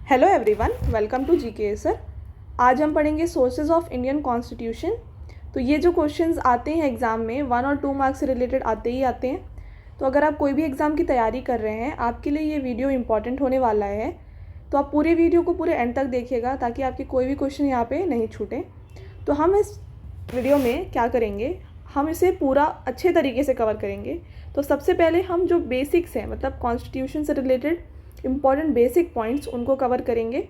Hello everyone, welcome to GK sir. आज हम पढ़ेंगे सोर्सेज ऑफ इंडियन कॉन्स्टिट्यूशन। तो ये जो क्वेश्चंस आते हैं एग्ज़ाम में 1 और 2 मार्क्स से रिलेटेड आते ही आते हैं। तो अगर आप कोई भी एग्ज़ाम की तैयारी कर रहे हैं, आपके लिए ये वीडियो इंपॉर्टेंट होने वाला है। तो आप पूरे वीडियो को पूरे एंड तक देखिएगा ताकि आपके कोई भी क्वेश्चन यहाँ पे नहीं छूटे। तो हम इस वीडियो में क्या करेंगे, हम इसे पूरा अच्छे तरीके से कवर करेंगे। तो सबसे पहले हम जो बेसिक्स हैं, मतलब कॉन्स्टिट्यूशन से रिलेटेड इम्पॉर्टेंट बेसिक पॉइंट्स, उनको कवर करेंगे।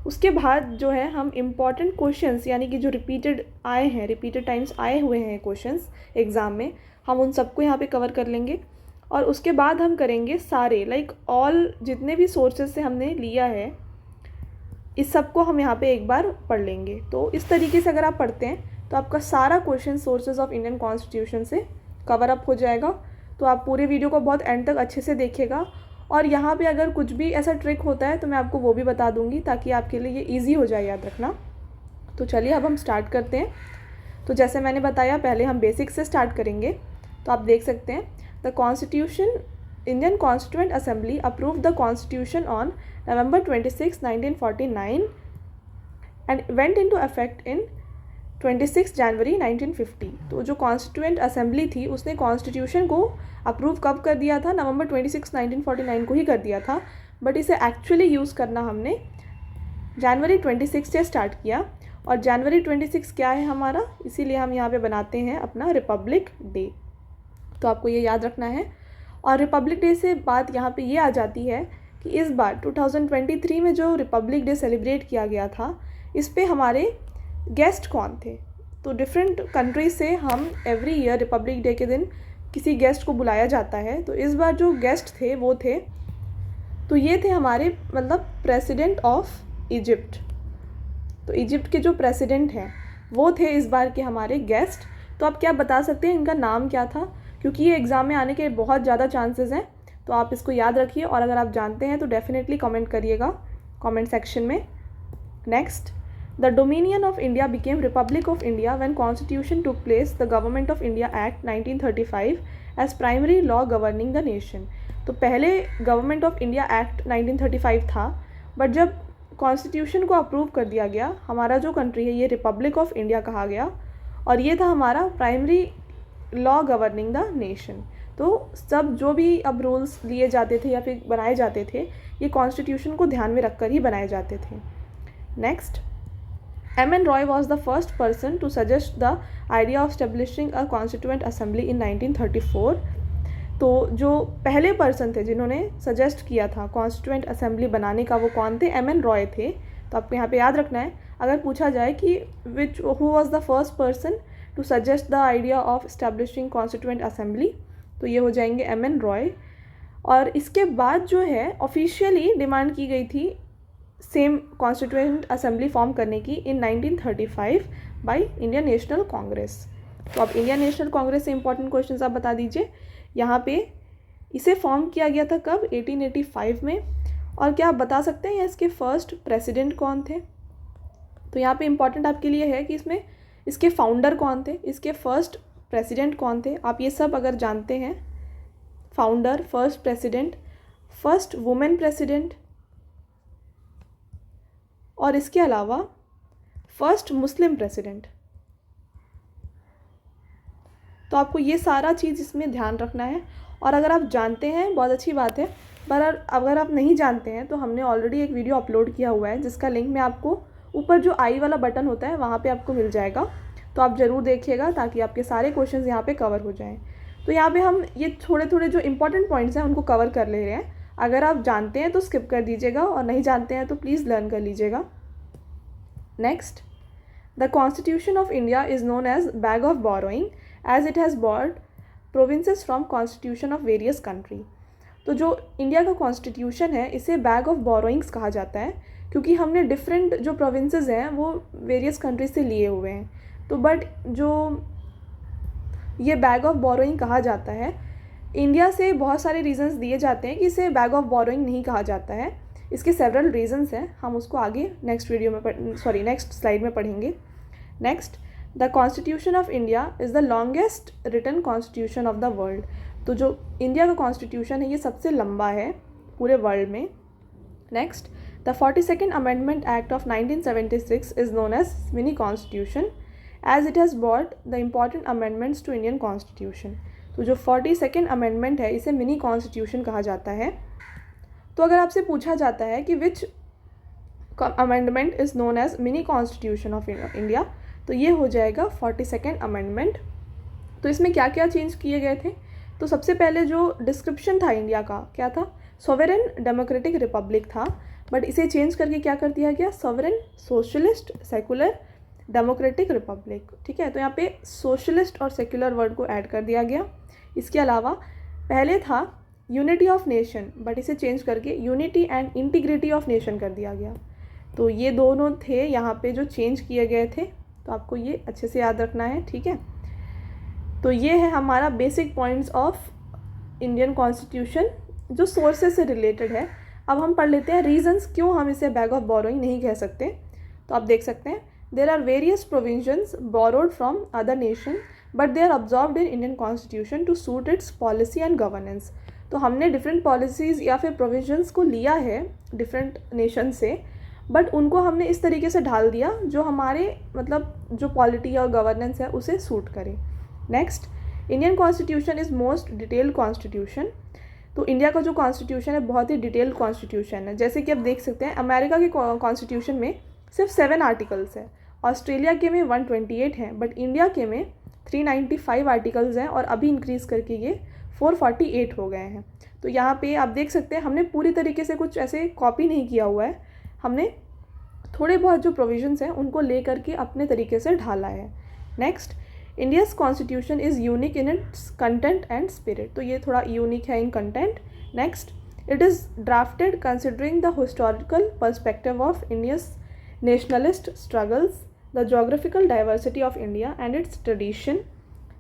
उसके बाद जो है हम इम्पॉर्टेंट क्वेश्चंस, यानी कि जो रिपीटेड टाइम्स आए हुए हैं क्वेश्चंस एग्ज़ाम में, हम उन सबको यहाँ पे कवर कर लेंगे। और उसके बाद हम करेंगे सारे ऑल जितने भी सोर्सेज से हमने लिया है, इस सब को हम यहाँ पे एक बार पढ़ लेंगे। तो इस तरीके से अगर आप पढ़ते हैं तो आपका सारा question sources of Indian constitution से कवर अप हो जाएगा। तो आप पूरे वीडियो को बहुत एंड तक अच्छे से देखिएगा। और यहाँ पे अगर कुछ भी ऐसा ट्रिक होता है तो मैं आपको वो भी बता दूंगी ताकि आपके लिए ये ईजी हो जाए याद रखना। तो चलिए अब हम स्टार्ट करते हैं। तो जैसे मैंने बताया, पहले हम बेसिक से स्टार्ट करेंगे। तो आप देख सकते हैं, the constitution Indian constituent assembly approve the constitution on November 26, 1949 and went into effect in 26 जनवरी 1950। तो जो कॉन्स्टिट्यूएंट असेंबली थी उसने कॉन्स्टिट्यूशन को अप्रूव कब कर दिया था? नवंबर 26, 1949 को ही कर दिया था। बट इसे एक्चुअली यूज़ करना हमने जनवरी 26 से स्टार्ट किया। और जनवरी 26 क्या है हमारा, इसीलिए हम यहाँ पे बनाते हैं अपना रिपब्लिक डे। तो आपको ये याद रखना है। और रिपब्लिक डे से बात यहाँ पे ये आ जाती है कि इस बार 2023 में जो रिपब्लिक डे सेलिब्रेट किया गया था, इस पे हमारे गेस्ट कौन थे? तो डिफरेंट कंट्रीज से हम एवरी ईयर रिपब्लिक डे के दिन किसी गेस्ट को बुलाया जाता है। तो इस बार जो गेस्ट थे वो थे, तो ये थे हमारे मतलब प्रेसिडेंट ऑफ इजिप्ट। तो इजिप्ट के जो प्रेसिडेंट हैं वो थे इस बार के हमारे गेस्ट। तो आप क्या बता सकते हैं इनका नाम क्या था? क्योंकि ये एग्ज़ाम में आने के बहुत ज़्यादा चांसेस हैं, तो आप इसको याद रखिए। और अगर आप जानते हैं तो डेफिनेटली कमेंट करिएगा कमेंट सेक्शन में। Next, the Dominion of India became Republic of India when Constitution took place, the Government of India Act 1935 as primary law governing the nation। तो पहले गवर्नमेंट ऑफ इंडिया एक्ट 1935 था, but जब constitution को approve कर दिया गया, हमारा जो कंट्री है ये रिपब्लिक ऑफ इंडिया कहा गया। और ये था हमारा primary law governing the nation. तो सब जो भी अब रूल्स लिए जाते थे या फिर बनाए जाते थे, ये कॉन्स्टिट्यूशन को ध्यान में रखकर ही बनाए जाते थे। Next, M.N. Roy was the first person to suggest the idea of establishing a constituent assembly in 1934। तो जो पहले पर्सन थे जिन्होंने सजेस्ट किया था कॉन्स्टिट्यूएंट असेंबली बनाने का, वो कौन थे? M.N. रॉय थे। तो आपको यहाँ पे याद रखना है, अगर पूछा जाए कि who was the first person to suggest the idea of establishing constituent assembly, तो ये हो जाएंगे M.N. रॉय। और इसके बाद जो है ऑफिशियली डिमांड की गई थी सेम कॉन्स्टिट्यूएंट असेंबली फॉर्म करने की इन 1935 बाय इंडियन नेशनल कांग्रेस। तो अब इंडियन नेशनल कांग्रेस से इंपॉर्टेंट क्वेश्चंस आप बता दीजिए। यहाँ पे इसे फॉर्म किया गया था कब? 1885 में। और क्या आप बता सकते हैं इसके फर्स्ट प्रेसिडेंट कौन थे? तो यहाँ पे इंपॉर्टेंट आपके लिए है कि इसमें इसके फाउंडर कौन थे, इसके फर्स्ट प्रेसिडेंट कौन थे। आप ये सब अगर जानते हैं, founder, first president, first women president, और इसके अलावा फर्स्ट मुस्लिम प्रेसिडेंट, तो आपको ये सारा चीज़ इसमें ध्यान रखना है। और अगर आप जानते हैं बहुत अच्छी बात है, पर अगर आप नहीं जानते हैं तो हमने ऑलरेडी एक वीडियो अपलोड किया हुआ है जिसका लिंक मैं आपको ऊपर जो आई वाला बटन होता है वहाँ पे आपको मिल जाएगा। तो आप ज़रूर देखिएगा ताकि आपके सारे क्वेश्चंस यहाँ पे कवर हो जाएं। तो यहाँ पे हम ये थोड़े थोड़े जो इंपॉर्टेंट पॉइंट्स हैं उनको कवर कर ले रहे हैं। अगर आप जानते हैं तो स्किप कर दीजिएगा, और नहीं जानते हैं तो प्लीज़ लर्न कर लीजिएगा। Next, the constitution of India is known as bag of borrowing as it has borrowed provisions from constitution of various country. तो जो इंडिया का कॉन्स्टिट्यूशन है इसे बैग ऑफ बोरोइंग्स कहा जाता है, क्योंकि हमने डिफरेंट जो प्रोविंसेस हैं वो वेरियस कंट्रीज से लिए हुए हैं। तो बट जो ये बैग ऑफ बोरोइंग कहा जाता है, इंडिया से बहुत सारे रीजंस दिए जाते हैं कि इसे बैग ऑफ बोरोइंग नहीं कहा जाता है। इसके सेवरल रीजंस हैं, हम उसको आगे नेक्स्ट स्लाइड में पढ़ेंगे। Next, the constitution of India is the longest written constitution of the world. तो जो इंडिया का कॉन्स्टिट्यूशन है ये सबसे लंबा है पूरे वर्ल्ड में। Next, the 42nd amendment act of 1976 is known as mini constitution as it has brought the important amendments to Indian constitution. तो जो 42nd अमेंडमेंट है इसे मिनी कॉन्स्टिट्यूशन कहा जाता है। तो अगर आपसे पूछा जाता है कि which amendment is known as mini constitution of India, तो ये हो जाएगा 42nd अमेंडमेंट। तो इसमें क्या क्या चेंज किए गए थे? तो सबसे पहले जो डिस्क्रिप्शन था इंडिया का क्या था? सॉवरेन डेमोक्रेटिक रिपब्लिक था, बट इसे चेंज करके क्या कर दिया गया? Sovereign socialist secular democratic Republic. ठीक है, तो यहाँ पे सोशलिस्ट और सेक्युलर वर्ड को ऐड कर दिया गया। इसके अलावा पहले था यूनिटी ऑफ नेशन, बट इसे चेंज करके unity and integrity of nation कर दिया गया। तो ये दोनों थे यहाँ पे जो चेंज किए गए थे, तो आपको ये अच्छे से याद रखना है। ठीक है, तो ये है हमारा basic points of Indian constitution जो सोर्सेज से रिलेटेड है। अब हम पढ़ लेते हैं रीजंस क्यों हम इसे बैग ऑफ बोरोइंग नहीं कह सकते। तो आप देख सकते हैं there are various provisions borrowed from other nation but they are absorbed in Indian constitution to suit its policy and governance. तो हमने डिफरेंट पॉलिसीज़ या फिर प्रोविजंस को लिया है डिफरेंट नेशन से, बट उनको हमने इस तरीके से ढाल दिया जो हमारे मतलब जो पॉलिटी और गवर्नेंस है उसे सूट करे। Next, Indian constitution is most detailed constitution. तो इंडिया का जो कॉन्स्टिट्यूशन है बहुत ही डिटेल्ड कॉन्स्टिट्यूशन है। जैसे कि आप देख सकते हैं अमेरिका के कॉन्स्टिट्यूशन में सिर्फ 7 आर्टिकल्स हैं, ऑस्ट्रेलिया के में 128 हैं, बट इंडिया के में 395 आर्टिकल्स हैं और अभी इंक्रीज़ करके ये 448 हो गए हैं। तो यहाँ पे आप देख सकते हैं हमने पूरी तरीके से कुछ ऐसे कॉपी नहीं किया हुआ है, हमने थोड़े बहुत जो प्रोविजंस हैं उनको ले करके अपने तरीके से ढाला है। Next, India's constitution is unique in its content and spirit. तो ये थोड़ा यूनिक है इन content. Next, it is drafted considering the historical perspective of India's nationalist struggles, the geographical diversity of India and it's tradition.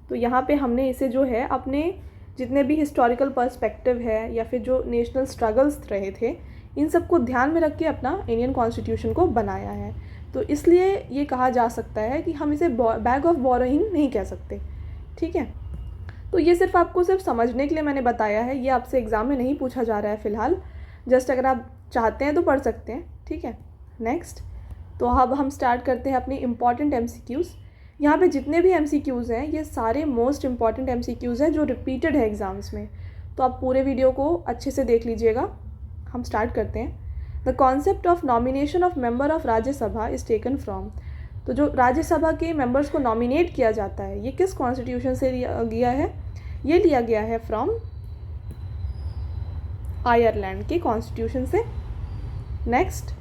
तो यहाँ पे हमने इसे जो है अपने जितने भी हिस्टोरिकल पर्सपेक्टिव है या फिर जो नेशनल स्ट्रगल्स रहे थे इन सबको ध्यान में रख के अपना इंडियन कॉन्स्टिट्यूशन को बनाया है। तो इसलिए ये कहा जा सकता है कि हम इसे बैग ऑफ बोरोइंग नहीं कह सकते। ठीक है, तो ये सिर्फ आपको सिर्फ समझने के लिए मैंने बताया है, ये आपसे एग्ज़ाम में नहीं पूछा जा रहा है फ़िलहाल। जस्ट अगर आप चाहते हैं तो पढ़ सकते हैं। ठीक है, नेक्स्ट, तो अब हम स्टार्ट करते हैं अपने इम्पॉर्टेंट MCQs। यहाँ पे जितने भी MCQs हैं ये सारे मोस्ट इम्पॉर्टेंट MCQs हैं जो रिपीटेड है एग्ज़ाम्स में। तो आप पूरे वीडियो को अच्छे से देख लीजिएगा। हम स्टार्ट करते हैं। The concept of nomination of member of Rajya Sabha is taken from. तो जो राज्यसभा के मेंबर्स को नॉमिनेट किया जाता है ये किस कॉन्स्टिट्यूशन से लिया गया है? ये लिया गया है फ्रॉम आयरलैंड के कॉन्स्टिट्यूशन से। Next,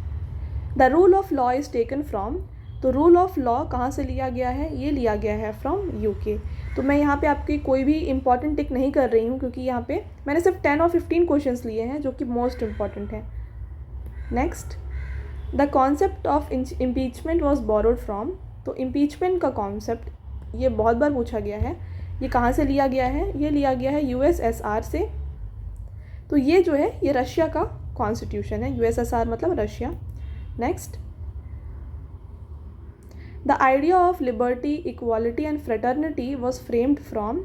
the rule of law is taken from. तो रूल ऑफ लॉ कहाँ से लिया गया है? ये लिया गया है फ्रॉम UK। तो मैं यहाँ पे आपकी कोई भी इंपॉर्टेंट टिक नहीं कर रही हूँ क्योंकि यहाँ पे मैंने सिर्फ 10 और 15 क्वेश्चंस लिए हैं जो कि मोस्ट इम्पॉर्टेंट हैं। Next, the concept of impeachment was borrowed from. तो इम्पीचमेंट का कॉन्सेप्ट ये बहुत बार पूछा गया है, ये कहाँ से लिया गया है? ये लिया गया है USSR से। तो ये जो है ये रशिया का कॉन्स्टिट्यूशन है, USSR मतलब Russia. Next, the idea of liberty equality and fraternity was framed from.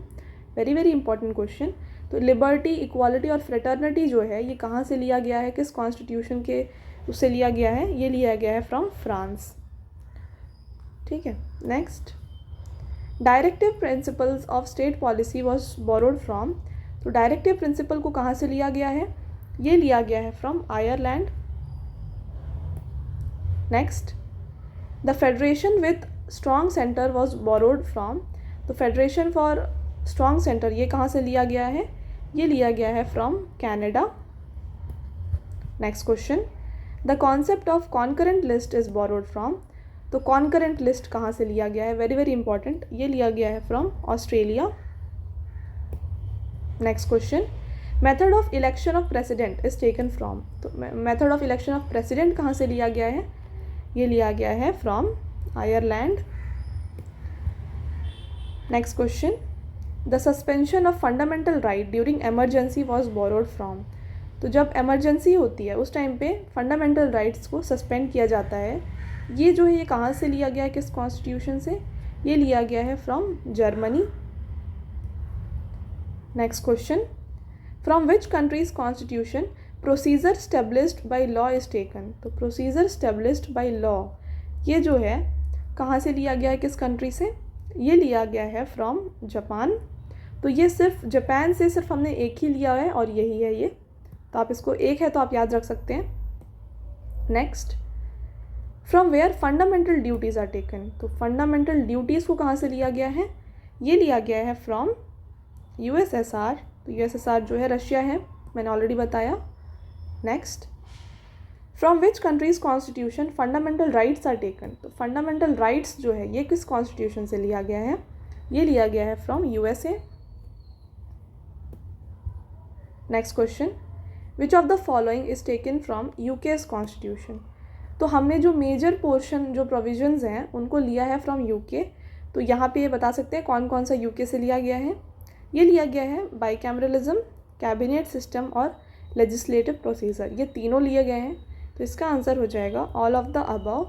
Very very important question. तो लिबर्टी इक्वालिटी और फ्रेटर्निटी जो है ये कहाँ से लिया गया है? किस कॉन्स्टिट्यूशन के उससे लिया गया है? ये लिया गया है फ्रॉम फ्रांस। ठीक है, next, directive principles of state policy was borrowed from. तो डायरेक्टिव प्रिंसिपल को कहाँ से लिया गया है? ये लिया गया है from Ireland. Next, the federation with strong centre was borrowed from. तो फेडरेशन फॉर स्ट्रॉन्ग सेंटर ये कहाँ से लिया गया है? ये लिया गया है from Canada. Next question, the concept of concurrent list is borrowed from. तो कॉन्करेंट लिस्ट कहाँ से लिया गया है? वेरी वेरी इंपॉर्टेंट, ये लिया गया है from Australia. Next question, method of election of president is taken from. तो method of election of president कहाँ से लिया गया है? ये लिया गया है from Ireland. Next question, the suspension of fundamental right during emergency was borrowed from. तो जब एमरजेंसी होती है उस टाइम पे फंडामेंटल राइट्स को सस्पेंड किया जाता है। ये जो है ये कहाँ से लिया गया है? किस कॉन्स्टिट्यूशन से? ये लिया गया है from Germany. Next question, from which countries constitution procedure established by law is taken. तो प्रोसीजर स्टेब्लिश्ड बाय लॉ ये जो है कहाँ से लिया गया है, किस कंट्री से? ये लिया गया है फ्रॉम जापान। तो ये सिर्फ जापान से सिर्फ हमने एक ही लिया है और यही है ये, तो आप इसको एक है तो आप याद रख सकते हैं। Next, from where fundamental duties are taken. तो फंडामेंटल ड्यूटीज़ को कहाँ से लिया गया है? ये लिया गया है फ्रॉम यूएसएसआर। तो यूएसएसआर जो है रशिया है, मैंने ऑलरेडी बताया। Next, from which countries constitution fundamental rights are taken. तो फंडामेंटल राइट्स जो है ये किस कॉन्स्टिट्यूशन से लिया गया है? ये लिया गया है from USA. Next question, which of the following is taken from UK's constitution. तो हमने जो मेजर पोर्शन जो प्रोविजंस हैं उनको लिया है फ्रॉम यूके। तो यहाँ पे ये बता सकते हैं कौन कौन सा यूके से लिया गया है। ये लिया गया है बाईकैमरलिज्म, कैबिनेट सिस्टम और लेजिस्लेटिव प्रोसीजर, ये तीनों लिए गए हैं। तो इसका आंसर हो जाएगा all of the above.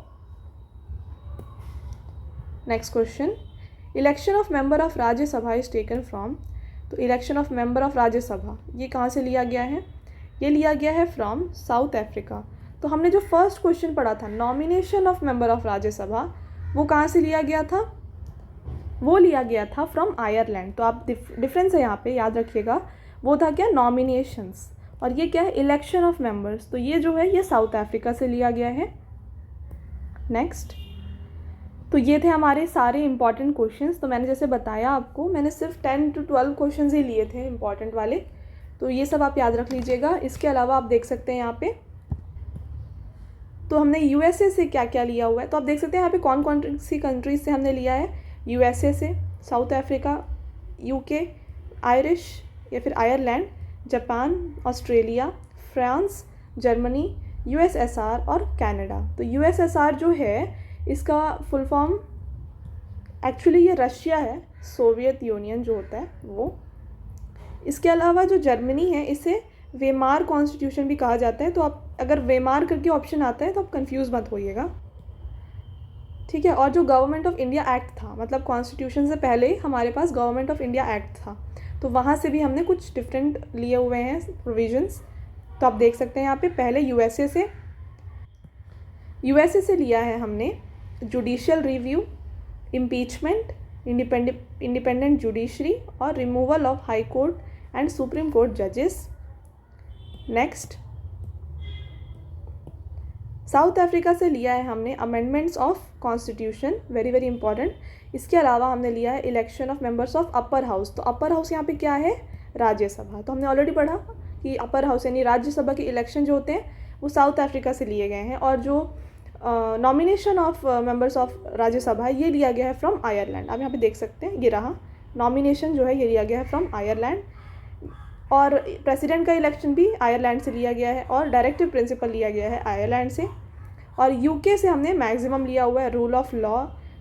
Next question, election of member of Rajya Sabha is taken from. तो election of member of Rajya Sabha ये कहाँ से लिया गया है? ये लिया गया है फ्रॉम साउथ अफ्रीका। तो हमने जो फर्स्ट क्वेश्चन पढ़ा था nomination of member of Rajya Sabha, वो कहाँ से लिया गया था? वो लिया गया था फ्रॉम आयरलैंड। तो आप डिफरेंस है यहाँ पे याद रखिएगा, वो था क्या? नॉमिनेशंस, और ये क्या है? Election of members. तो ये जो है ये साउथ अफ्रीका से लिया गया है। नेक्स्ट, तो ये थे हमारे सारे इंपॉर्टेंट क्वेश्चंस। तो मैंने जैसे बताया आपको, मैंने सिर्फ 10 to 12 क्वेश्चंस ही लिए थे इंपॉर्टेंट वाले, तो ये सब आप याद रख लीजिएगा। इसके अलावा आप देख सकते हैं यहाँ पे, तो हमने यूएसए से क्या क्या लिया हुआ है, तो आप देख सकते हैं यहाँ पे कौन कौन सी कंट्रीज से हमने लिया है। यूएसए से, साउथ अफ्रीका, यूके, आयरिश या फिर Ireland, Japan, Australia, France, Germany, USSR और कनाडा। तो यूएसएसआर जो है इसका फुल फॉर्म एक्चुअली ये रशिया है, सोवियत यूनियन जो होता है वो। इसके अलावा जो जर्मनी है इसे वेमार कॉन्स्टिट्यूशन भी कहा जाता है। तो आप अगर वेमार करके ऑप्शन आता है तो आप कंफ्यूज मत होइएगा, ठीक है। और जो गवर्नमेंट ऑफ इंडिया एक्ट था, मतलब कॉन्स्टिट्यूशन से पहले हमारे पास गवर्नमेंट ऑफ इंडिया एक्ट था, तो वहाँ से भी हमने कुछ डिफरेंट लिए हुए हैं प्रोविजंस। तो आप देख सकते हैं यहाँ पे पहले यूएसए से लिया है हमने judicial review, impeachment, independent judiciary और removal of high court and supreme court जजेस। नेक्स्ट, साउथ अफ्रीका से लिया है हमने amendments of constitution, very very important. इसके अलावा हमने लिया है election of members of upper house. तो अपर हाउस यहाँ पे क्या है? राज्यसभा। तो हमने ऑलरेडी पढ़ा कि अपर हाउस यानी राज्यसभा के इलेक्शन जो होते हैं वो साउथ अफ्रीका से लिए गए हैं, और जो nomination of members of Rajya Sabha ये लिया गया है फ्रॉम आयरलैंड। आप यहाँ पे देख सकते हैं, ये रहा नॉमिनेशन जो है ये लिया गया है फ्रॉम आयरलैंड, और प्रेसिडेंट का इलेक्शन भी आयरलैंड से लिया गया है, और डायरेक्टिव प्रिंसिपल लिया गया है आयरलैंड से। और यूके से हमने मैक्सिमम लिया हुआ है rule of law,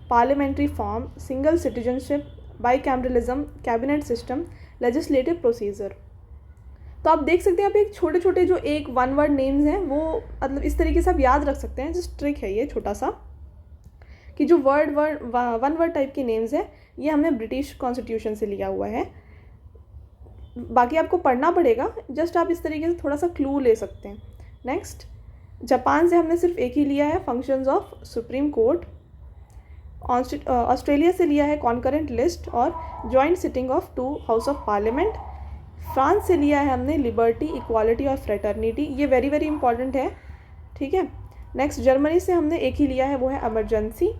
parliamentary form, single citizenship, bicameralism, cabinet system, legislative procedure. तो आप देख सकते हैं यहाँ पे छोटे छोटे जो एक वन वर्ड नेम्स हैं वो मतलब इस तरीके से आप याद रख सकते हैं। जस्ट ट्रिक है ये छोटा सा, कि जो वन वर्ड टाइप के नेम्स हैं ये हमने ब्रिटिश कॉन्स्टिट्यूशन से लिया हुआ है। बाकी आपको पढ़ना पड़ेगा, जस्ट आप इस तरीके से थोड़ा सा क्लू ले सकते हैं। नेक्स्ट, जापान से हमने सिर्फ एक ही लिया है functions of supreme court. Australia से लिया है कॉन्करेंट लिस्ट और joint sitting of 2 house of parliament. France से लिया है हमने लिबर्टी, इक्वालिटी और फ्रेटर्निटी, ये वेरी वेरी इंपॉर्टेंट है, ठीक है। नेक्स्ट, जर्मनी से हमने एक ही लिया है, वो है एमरजेंसी।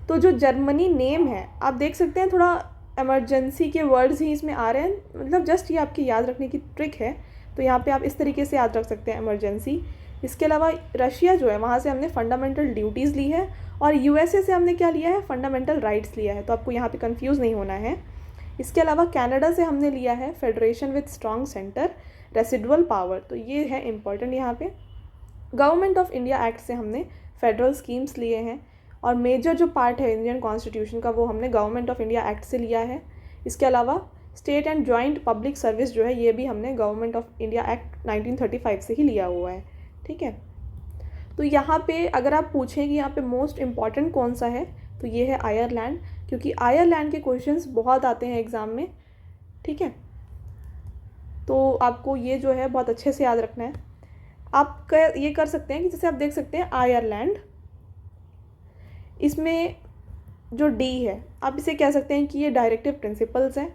तो जो जर्मनी नेम है आप देख सकते हैं थोड़ा एमरजेंसी के वर्ड्स ही इसमें आ रहे हैं, मतलब जस्ट ये आपकी याद रखने की ट्रिक है। तो यहाँ पे आप इस तरीके से याद रख सकते हैं एमरजेंसी। इसके अलावा रशिया जो है वहाँ से हमने फंडामेंटल ड्यूटीज़ ली है, और यूएसए से हमने क्या लिया है? फंडामेंटल राइट्स लिया है। तो आपको यहाँ पे कंफ्यूज नहीं होना है। इसके अलावा कनाडा से हमने लिया है federation with strong centre, residual power. तो ये है इंपॉर्टेंट यहाँ पे। गवर्नमेंट ऑफ इंडिया एक्ट से हमने फेडरल स्कीम्स लिए हैं, और मेजर जो पार्ट है इंडियन कॉन्स्टिट्यूशन का वो हमने गवर्नमेंट ऑफ इंडिया एक्ट से लिया है। इसके अलावा state and joint public service जो है ये भी हमने गवर्नमेंट ऑफ इंडिया एक्ट 1935 से ही लिया हुआ है, ठीक है। तो यहाँ पे अगर आप पूछें कि यहाँ पे मोस्ट इम्पॉर्टेंट कौन सा है, तो ये है आयरलैंड, क्योंकि आयरलैंड के क्वेश्चंस बहुत आते हैं एग्ज़ाम में, ठीक है। तो आपको ये जो है बहुत अच्छे से याद रखना है। आप ये कर सकते हैं कि जैसे आप देख सकते हैं आयरलैंड, इसमें जो डी है आप इसे कह सकते हैं कि ये डायरेक्टिव प्रिंसिपल्स हैं।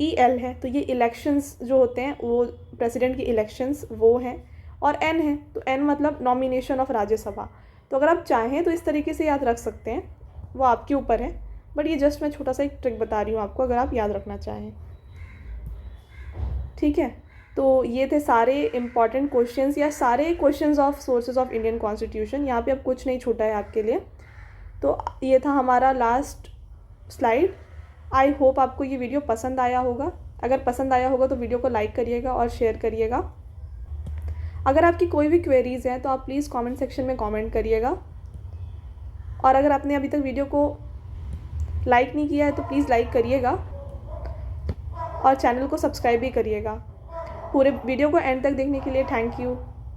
EL है तो ये इलेक्शंस जो होते हैं वो प्रेसिडेंट की इलेक्शंस वो हैं। और N है तो N मतलब नॉमिनेशन ऑफ राज्यसभा। तो अगर आप चाहें तो इस तरीके से याद रख सकते हैं, वो आपके ऊपर है, बट ये जस्ट मैं छोटा सा एक ट्रिक बता रही हूँ आपको अगर आप याद रखना चाहें। ठीक है, तो ये थे सारे इम्पॉर्टेंट क्वेश्चंस या सारे questions of sources of Indian constitution. यहाँ पे अब कुछ नहीं छूटा है आपके लिए। तो ये था हमारा लास्ट स्लाइड। आई होप आपको ये वीडियो पसंद आया होगा। अगर पसंद आया होगा तो वीडियो को लाइक करिएगा और शेयर करिएगा। अगर आपकी कोई भी क्वेरीज़ हैं तो आप प्लीज़ कमेंट सेक्शन में कमेंट करिएगा। और अगर आपने अभी तक वीडियो को लाइक नहीं किया है तो प्लीज़ लाइक करिएगा और चैनल को सब्सक्राइब भी करिएगा। पूरे वीडियो को एंड तक देखने के लिए थैंक यू।